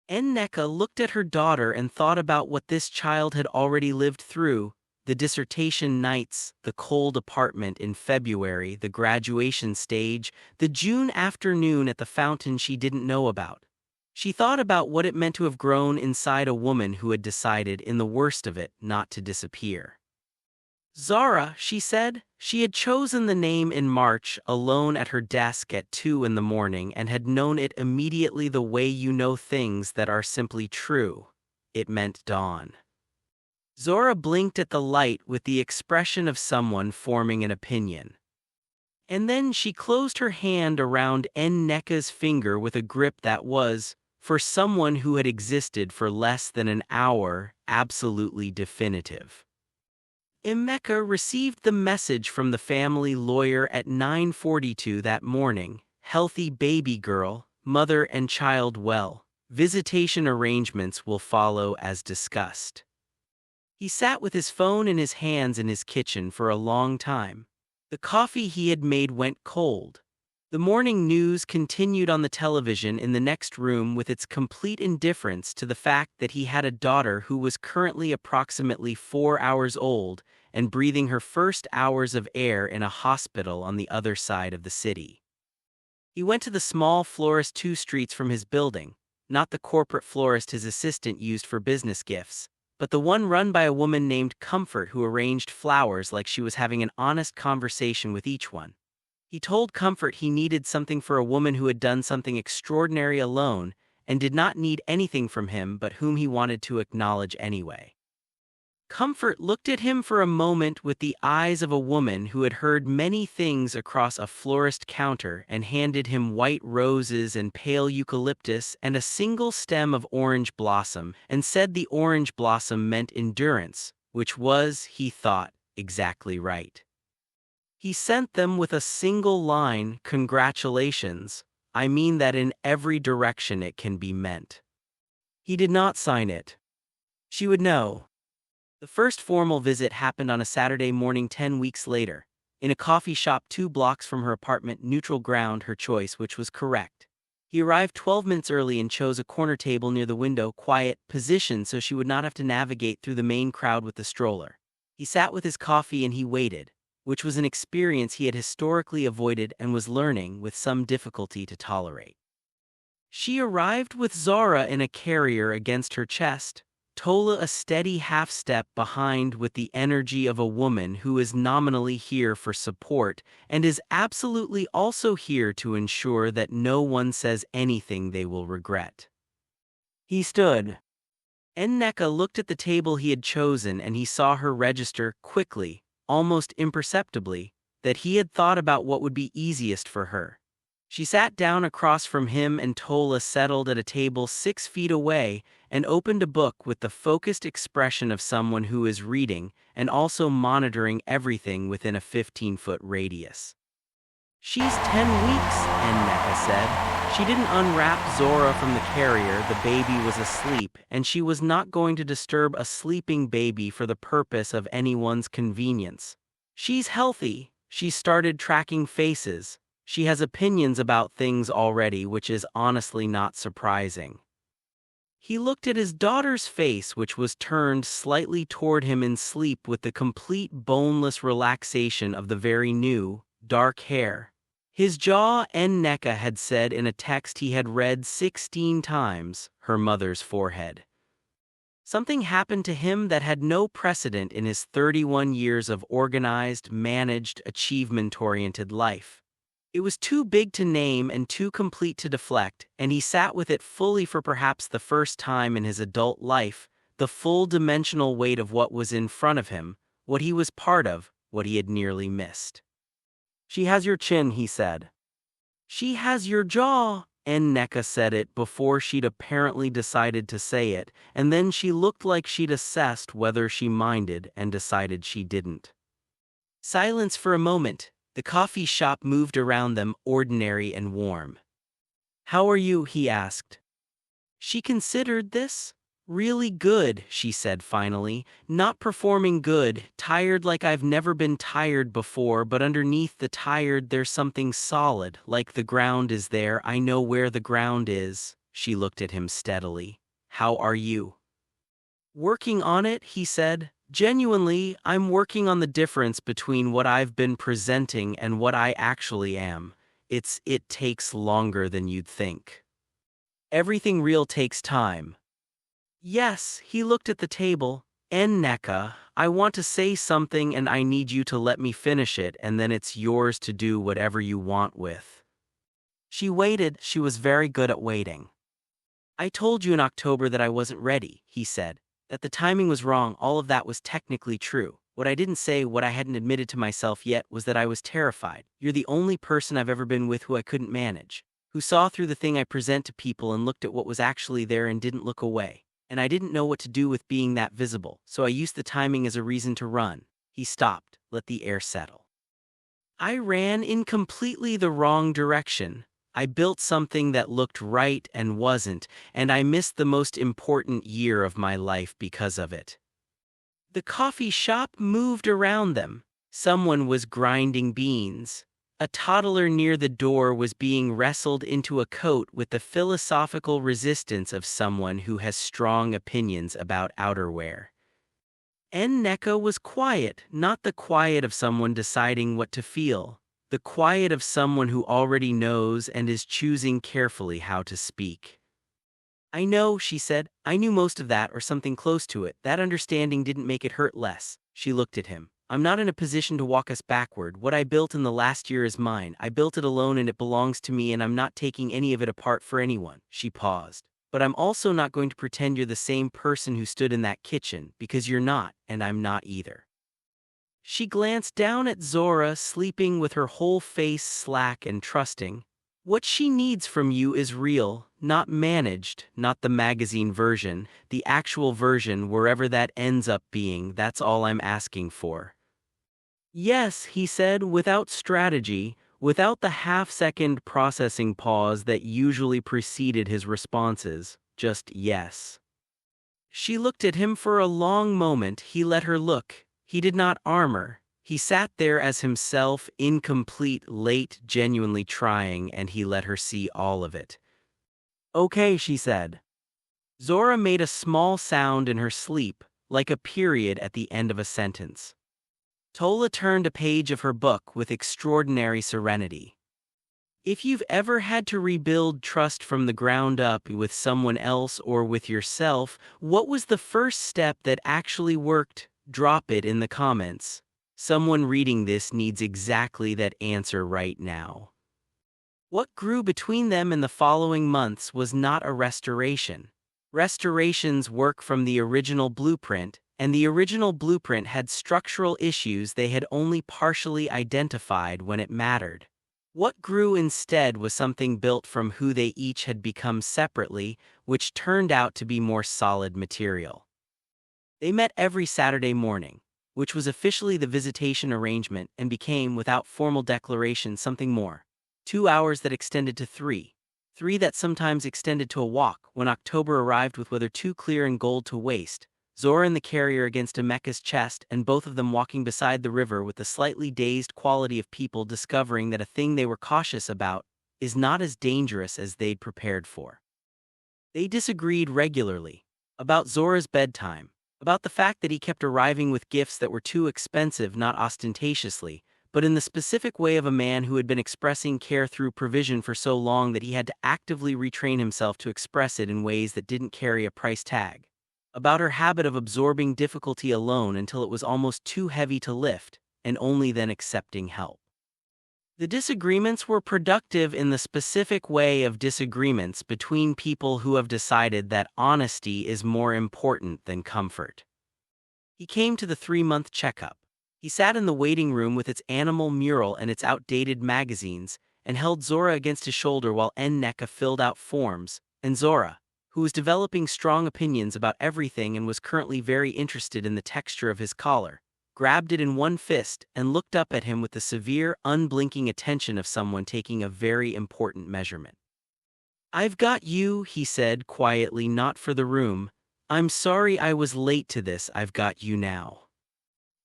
Speaker 1: Nneka looked at her daughter and thought about what this child had already lived through: the dissertation nights, the cold apartment in February, the graduation stage, the June afternoon at the fountain she didn't know about. She thought about what it meant to have grown inside a woman who had decided, in the worst of it, not to disappear. "Zara," she said. She had chosen the name in March, alone at her desk at 2 in the morning, and had known it immediately the way you know things that are simply true. It meant dawn. Zora blinked at the light with the expression of someone forming an opinion. And then she closed her hand around Nneka's finger with a grip that was, for someone who had existed for less than an hour, absolutely definitive. Emeka received the message from the family lawyer at 9:42 that morning. "Healthy baby girl, mother and child well. Visitation arrangements will follow as discussed." He sat with his phone in his hands in his kitchen for a long time. The coffee he had made went cold. The morning news continued on the television in the next room with its complete indifference to the fact that he had a daughter who was currently approximately 4 hours old and breathing her first hours of air in a hospital on the other side of the city. He went to the small florist 2 streets from his building, not the corporate florist his assistant used for business gifts, but the one run by a woman named Comfort who arranged flowers like she was having an honest conversation with each one. He told Comfort he needed something for a woman who had done something extraordinary alone and did not need anything from him but whom he wanted to acknowledge anyway. Comfort looked at him for a moment with the eyes of a woman who had heard many things across a florist counter and handed him white roses and pale eucalyptus and a single stem of orange blossom and said the orange blossom meant endurance, which was, he thought, exactly right. He sent them with a single line, "Congratulations, I mean that in every direction it can be meant." He did not sign it. She would know. The first formal visit happened on a Saturday morning 10 weeks later, in a coffee shop 2 blocks from her apartment, neutral ground, her choice, which was correct. He arrived 12 minutes early and chose a corner table near the window, quiet, positioned so she would not have to navigate through the main crowd with the stroller. He sat with his coffee and he waited, which was an experience he had historically avoided and was learning with some difficulty to tolerate. She arrived with Zora in a carrier against her chest, Tola a steady half-step behind with the energy of a woman who is nominally here for support and is absolutely also here to ensure that no one says anything they will regret. He stood. Nneka looked at the table he had chosen and he saw her register quickly, almost imperceptibly, that he had thought about what would be easiest for her. She sat down across from him and Tola settled at a table 6 feet away and opened a book with the focused expression of someone who is reading and also monitoring everything within a 15-foot radius. "She's 10 weeks, Nneka said. She didn't unwrap Zora from the carrier, the baby was asleep, and she was not going to disturb a sleeping baby for the purpose of anyone's convenience. She's healthy." She started tracking faces. She has opinions about things already, which is honestly not surprising. He looked at his daughter's face, which was turned slightly toward him in sleep with the complete boneless relaxation of the very new, dark hair. His jaw, Nneka had said in a text he had read 16 times, her mother's forehead. Something happened to him that had no precedent in his 31 years of organized, managed, achievement-oriented life. It was too big to name and too complete to deflect, and he sat with it fully for perhaps the first time in his adult life, the full dimensional weight of what was in front of him, what he was part of, what he had nearly missed. "She has your chin," he said. "She has your jaw," Nneka said it before she'd apparently decided to say it, and then she looked like she'd assessed whether she minded and decided she didn't. Silence for a moment. The coffee shop moved around them, ordinary and warm. "How are you?" he asked. She considered this. "Really good," she said finally. "Not performing good, tired like I've never been tired before, but underneath the tired there's something solid, like the ground is there. I know where the ground is." She looked at him steadily. "How are you?" "Working on it," he said. "Genuinely, I'm working on the difference between what I've been presenting and what I actually am. It takes longer than you'd think. Everything real takes time." "Yes," he looked at the table. "Nneka, I want to say something and I need you to let me finish it, and then it's yours to do whatever you want with." She waited. She was very good at waiting. "I told you in October that I wasn't ready," he said. "That the timing was wrong. All of that was technically true. What I didn't say, what I hadn't admitted to myself yet, was that I was terrified. You're the only person I've ever been with who I couldn't manage, who saw through the thing I present to people and looked at what was actually there and didn't look away. And I didn't know what to do with being that visible, so I used the timing as a reason to run." He stopped, let the air settle. "I ran in completely the wrong direction. I built something that looked right and wasn't, and I missed the most important year of my life because of it." The coffee shop moved around them. Someone was grinding beans. A toddler near the door was being wrestled into a coat with the philosophical resistance of someone who has strong opinions about outerwear. Nneka was quiet, not the quiet of someone deciding what to feel, the quiet of someone who already knows and is choosing carefully how to speak. "I know," she said. "I knew most of that or something close to it. That understanding didn't make it hurt less." She looked at him. "I'm not in a position to walk us backward. What I built in the last year is mine. I built it alone and it belongs to me, and I'm not taking any of it apart for anyone." She paused. "But I'm also not going to pretend you're the same person who stood in that kitchen, because you're not, and I'm not either." She glanced down at Zora, sleeping with her whole face slack and trusting. "What she needs from you is real, not managed, not the magazine version, the actual version wherever that ends up being. That's all I'm asking for." "Yes," he said, without strategy, without the half-second processing pause that usually preceded his responses, just yes. She looked at him for a long moment. He let her look. He did not armor. He sat there as himself, incomplete, late, genuinely trying, and he let her see all of it. "Okay," she said. Zora made a small sound in her sleep, like a period at the end of a sentence. Tola turned a page of her book with extraordinary serenity. "If you've ever had to rebuild trust from the ground up with someone else or with yourself, what was the first step that actually worked? Drop it in the comments. Someone reading this needs exactly that answer right now." What grew between them in the following months was not a restoration. Restorations work from the original blueprint, and the original blueprint had structural issues they had only partially identified when it mattered. What grew instead was something built from who they each had become separately, which turned out to be more solid material. They met every Saturday morning, which was officially the visitation arrangement and became, without formal declaration, something more. 2 hours that extended to 3. 3 that sometimes extended to a walk when October arrived with weather too clear and gold to waste. Zora in the carrier against Emeka's chest, and both of them walking beside the river with the slightly dazed quality of people discovering that a thing they were cautious about is not as dangerous as they'd prepared for. They disagreed regularly. About Zora's bedtime, about the fact that he kept arriving with gifts that were too expensive, not ostentatiously, but in the specific way of a man who had been expressing care through provision for so long that he had to actively retrain himself to express it in ways that didn't carry a price tag. About her habit of absorbing difficulty alone until it was almost too heavy to lift, and only then accepting help. The disagreements were productive in the specific way of disagreements between people who have decided that honesty is more important than comfort. He came to the 3-month checkup. He sat in the waiting room with its animal mural and its outdated magazines, and held Zora against his shoulder while Nneka filled out forms, and Zora, who was developing strong opinions about everything and was currently very interested in the texture of his collar, grabbed it in one fist and looked up at him with the severe, unblinking attention of someone taking a very important measurement. "I've got you," he said quietly, not for the room. "I'm sorry I was late to this, I've got you now."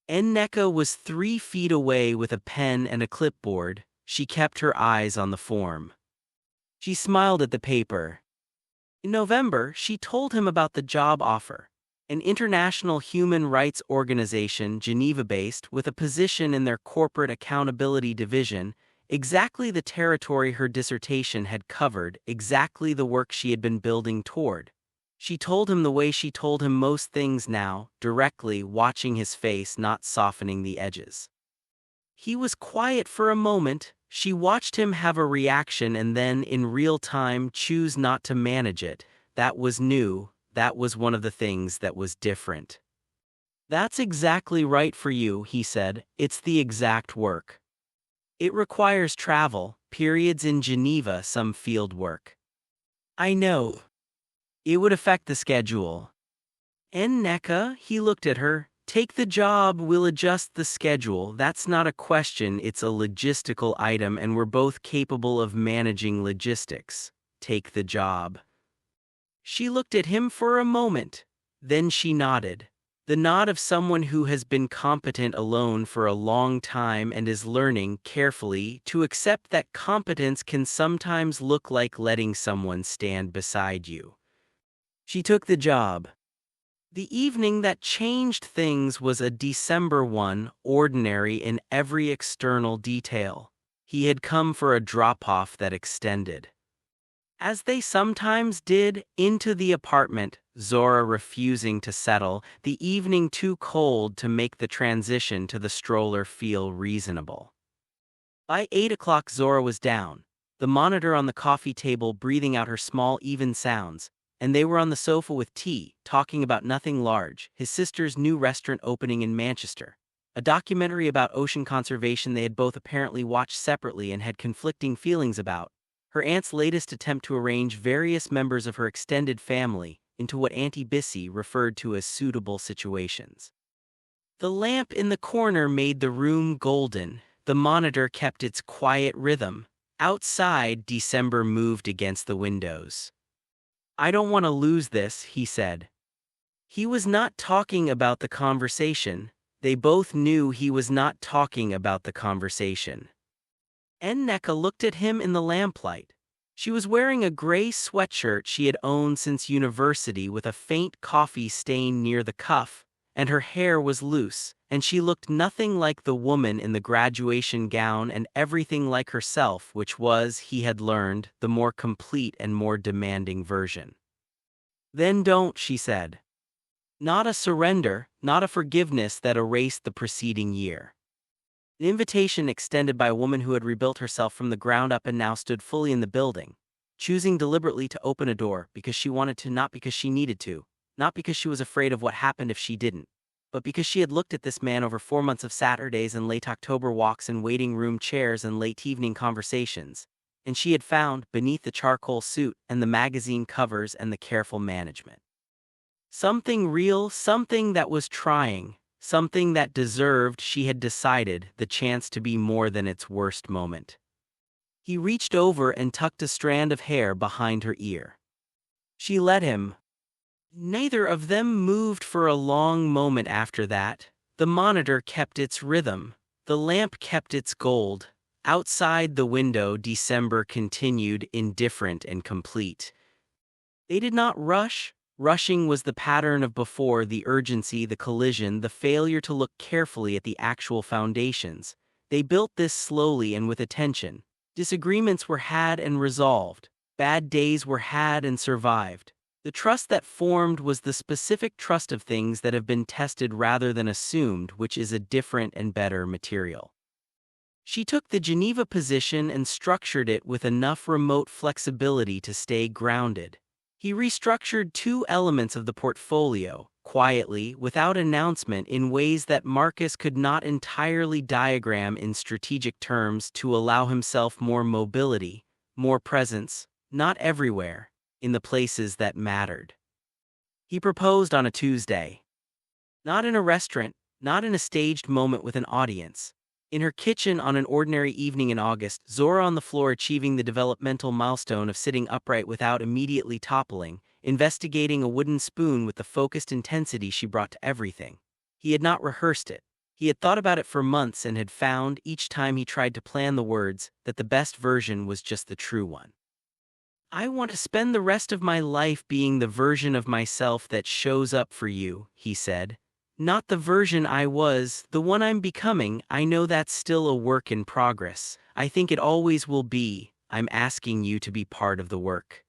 Speaker 1: Nneka was 3 feet away with a pen and a clipboard. She kept her eyes on the form. She smiled at the paper. In November, she told him about the job offer. An international human rights organization, Geneva-based, with a position in their corporate accountability division, exactly the territory her dissertation had covered, exactly the work she had been building toward. She told him the way she told him most things now, directly, watching his face, not softening the edges. He was quiet for a moment. She watched him have a reaction and then, in real time, choose not to manage it. That was new. That was one of the things that was different. "That's exactly right for you," he said. "It's the exact work. It requires travel, periods in Geneva, some field work." "I know. It would affect the schedule." "Nneka," he looked at her. "Take the job, we'll adjust the schedule. That's not a question, it's a logistical item, and we're both capable of managing logistics. Take the job." She looked at him for a moment. Then she nodded. The nod of someone who has been competent alone for a long time and is learning, carefully, to accept that competence can sometimes look like letting someone stand beside you. She took the job. The evening that changed things was a December one, ordinary in every external detail. He had come for a drop-off that extended, as they sometimes did, into the apartment, Zora refusing to settle, the evening too cold to make the transition to the stroller feel reasonable. By 8 o'clock Zora was down, the monitor on the coffee table breathing out her small even sounds, and they were on the sofa with tea, talking about nothing large, his sister's new restaurant opening in Manchester, a documentary about ocean conservation they had both apparently watched separately and had conflicting feelings about, her aunt's latest attempt to arrange various members of her extended family into what Auntie Bissy referred to as suitable situations. The lamp in the corner made the room golden, the monitor kept its quiet rhythm. Outside, December moved against the windows. "I don't want to lose this," he said. He was not talking about the conversation. They both knew he was not talking about the conversation. Nneka looked at him in the lamplight. She was wearing a gray sweatshirt she had owned since university with a faint coffee stain near the cuff, and her hair was loose, and she looked nothing like the woman in the graduation gown and everything like herself, which was, he had learned, the more complete and more demanding version. "Then don't," she said. Not a surrender, not a forgiveness that erased the preceding year. An invitation extended by a woman who had rebuilt herself from the ground up and now stood fully in the building, choosing deliberately to open a door because she wanted to, not because she needed to, not because she was afraid of what happened if she didn't, but because she had looked at this man over 4 months of Saturdays and late October walks and waiting room chairs and late evening conversations, and she had found, beneath the charcoal suit and the magazine covers and the careful management, something real, something that was trying, something that deserved, she had decided, the chance to be more than its worst moment. He reached over and tucked a strand of hair behind her ear. She let him. Neither of them moved for a long moment after that. The monitor kept its rhythm. The lamp kept its gold. Outside the window, December continued, indifferent and complete. They did not rush. Rushing was the pattern of before, the urgency, the collision, the failure to look carefully at the actual foundations. They built this slowly and with attention. Disagreements were had and resolved. Bad days were had and survived. The trust that formed was the specific trust of things that have been tested rather than assumed, which is a different and better material. She took the Geneva position and structured it with enough remote flexibility to stay grounded. He restructured two elements of the portfolio, quietly, without announcement, in ways that Marcus could not entirely diagram in strategic terms, to allow himself more mobility, more presence, not everywhere, in the places that mattered. He proposed on a Tuesday. Not in a restaurant, not in a staged moment with an audience. In her kitchen on an ordinary evening in August, Zora on the floor, achieving the developmental milestone of sitting upright without immediately toppling, investigating a wooden spoon with the focused intensity she brought to everything. He had not rehearsed it. He had thought about it for months and had found, each time he tried to plan the words, that the best version was just the true one. "I want to spend the rest of my life being the version of myself that shows up for you," he said. "Not the version I was, the one I'm becoming. I know that's still a work in progress. I think it always will be. I'm asking you to be part of the work."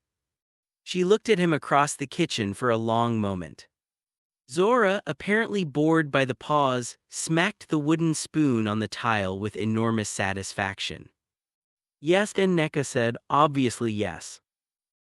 Speaker 1: She looked at him across the kitchen for a long moment. Zora, apparently bored by the pause, smacked the wooden spoon on the tile with enormous satisfaction. "Yes," Nneka said, "obviously yes."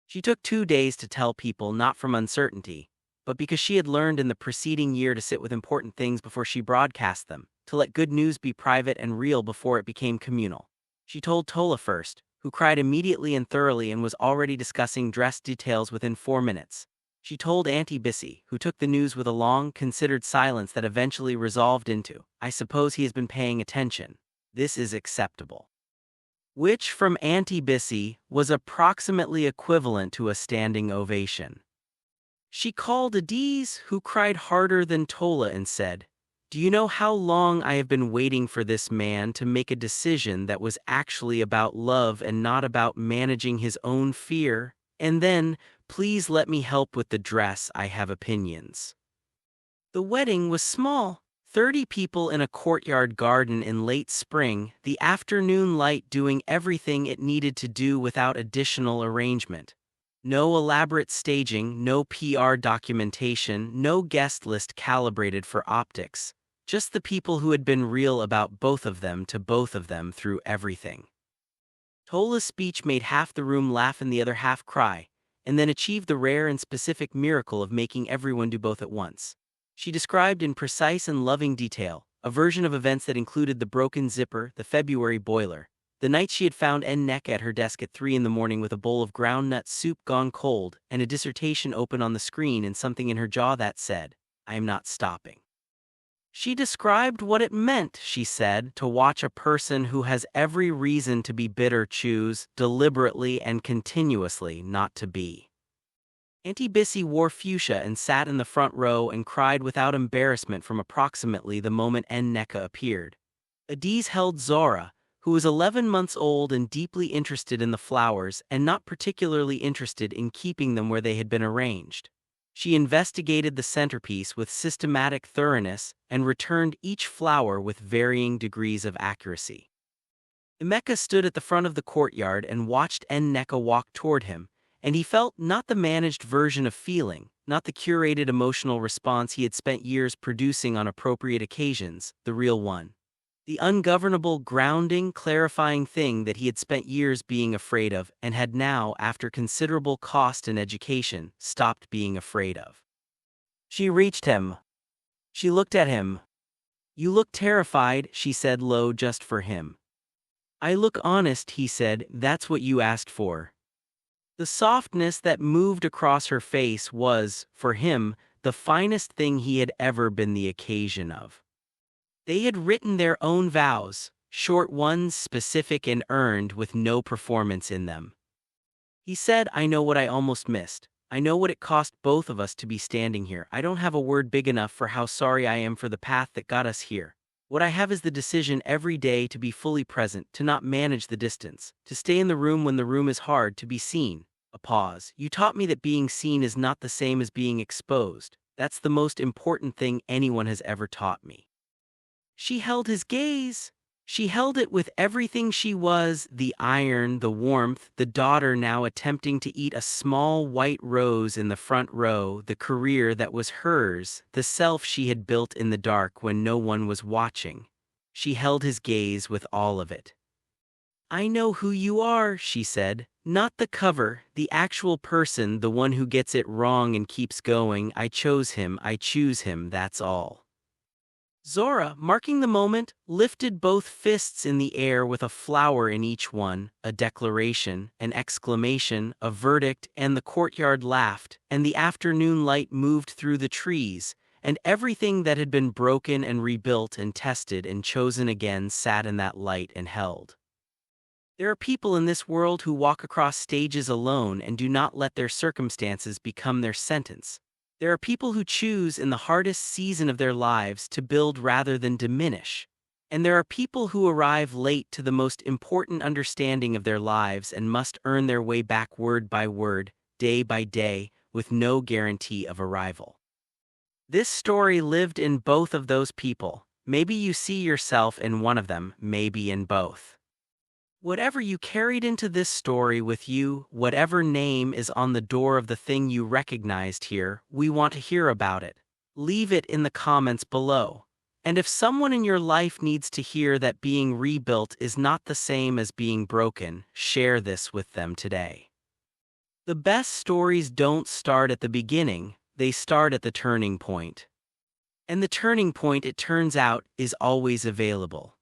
Speaker 1: She took 2 days to tell people, not from uncertainty, but because she had learned in the preceding year to sit with important things before she broadcast them, to let good news be private and real before it became communal. She told Tola first, who cried immediately and thoroughly and was already discussing dress details within 4 minutes. She told Auntie Bissy, who took the news with a long, considered silence that eventually resolved into, "I suppose he has been paying attention. This is acceptable." Which, from Auntie Bissy, was approximately equivalent to a standing ovation. She called Adiz, who cried harder than Tola, and said, "Do you know how long I have been waiting for this man to make a decision that was actually about love and not about managing his own fear? And then, please let me help with the dress, I have opinions." The wedding was small. 30 people in a courtyard garden in late spring, the afternoon light doing everything it needed to do without additional arrangement. No elaborate staging, no PR documentation, no guest list calibrated for optics. Just the people who had been real about both of them to both of them through everything. Tola's speech made half the room laugh and the other half cry, and then achieved the rare and specific miracle of making everyone do both at once. She described in precise and loving detail a version of events that included the broken zipper, the February boiler, the night she had found Nneka at her desk at 3 a.m. with a bowl of groundnut soup gone cold, and a dissertation open on the screen and something in her jaw that said, "I am not stopping." She described what it meant, she said, to watch a person who has every reason to be bitter choose, deliberately and continuously, not to be. Auntie Bissy wore fuchsia and sat in the front row and cried without embarrassment from approximately the moment Nneka appeared. Adiz held Zora, who was 11 months old and deeply interested in the flowers and not particularly interested in keeping them where they had been arranged. She investigated the centerpiece with systematic thoroughness and returned each flower with varying degrees of accuracy. Emeka stood at the front of the courtyard and watched Nneka walk toward him, and he felt not the managed version of feeling, not the curated emotional response he had spent years producing on appropriate occasions, the real one. The ungovernable, grounding, clarifying thing that he had spent years being afraid of and had now, after considerable cost and education, stopped being afraid of. She reached him. She looked at him. "You look terrified," she said low just for him. "I look honest," he said, "that's what you asked for." The softness that moved across her face was, for him, the finest thing he had ever been the occasion of. They had written their own vows, short ones, specific and earned, with no performance in them. He said, "I know what I almost missed. I know what it cost both of us to be standing here. I don't have a word big enough for how sorry I am for the path that got us here. What I have is the decision every day to be fully present, to not manage the distance, to stay in the room when the room is hard, to be seen. A pause. You taught me that being seen is not the same as being exposed. That's the most important thing anyone has ever taught me. She held his gaze. She held it with everything she was, the iron, the warmth, the daughter now attempting to eat a small white rose in the front row, the career that was hers, the self she had built in the dark when no one was watching. She held his gaze with all of it. I know who you are, she said. Not the cover, the actual person, the one who gets it wrong and keeps going. I chose him, I choose him, that's all. Zora, marking the moment, lifted both fists in the air with a flower in each one, a declaration, an exclamation, a verdict, and the courtyard laughed, and the afternoon light moved through the trees, and everything that had been broken and rebuilt and tested and chosen again sat in that light and held. There are people in this world who walk across stages alone and do not let their circumstances become their sentence. There are people who choose in the hardest season of their lives to build rather than diminish. And there are people who arrive late to the most important understanding of their lives and must earn their way back word by word, day by day, with no guarantee of arrival. This story lived in both of those people. Maybe you see yourself in one of them, maybe in both. Whatever you carried into this story with you, whatever name is on the door of the thing you recognized here, we want to hear about it. Leave it in the comments below. And if someone in your life needs to hear that being rebuilt is not the same as being broken, share this with them today. The best stories don't start at the beginning, they start at the turning point. And the turning point, it turns out, is always available.